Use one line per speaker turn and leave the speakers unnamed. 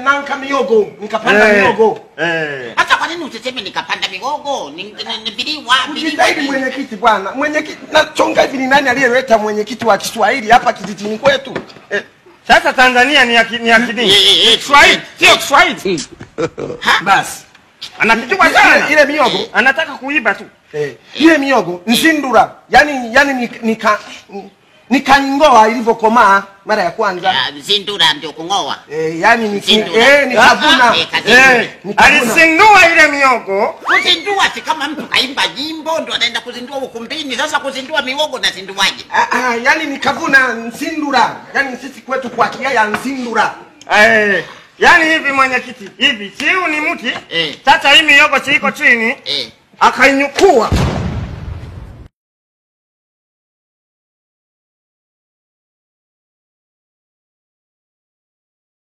nanka miogo, nikapanda miogo.
Hata kwa nini usiseme nikapanda migogo? Biliwa.
Ujitahidi mwenyekiti bwana. Mwenyekiti nachonga hivi ni nani aliyeleta mwenyekiti wa Kiswahili hapa kijijini kwetu?
Sasa Tanzania ni ya kidini. Kiswahili, sio Kiswahili.
Basi.
Anapitwa sana.
Ile miogo
anataka kuiba tu.
Ile miogo nzindura. Yaani nikaingoa ilivyokomaa mara ya kwanza.
Nzindura ndio kungoa.
Yaani nikavuna.
Alisindua ile miogo.
Kuzindua si kama mtu kaimba jimbo ndo anaenda kuzindua ukumbini. Sasa kuzindua miogo na zinduaje?
Yaani nikavuna nzindura. Yaani sisi kwetu kwa Kiaya nzindura.
Yaani hivi mwenyekiti, hivi si ni mti? Sasa hii miogo iko chini. Akainyukua.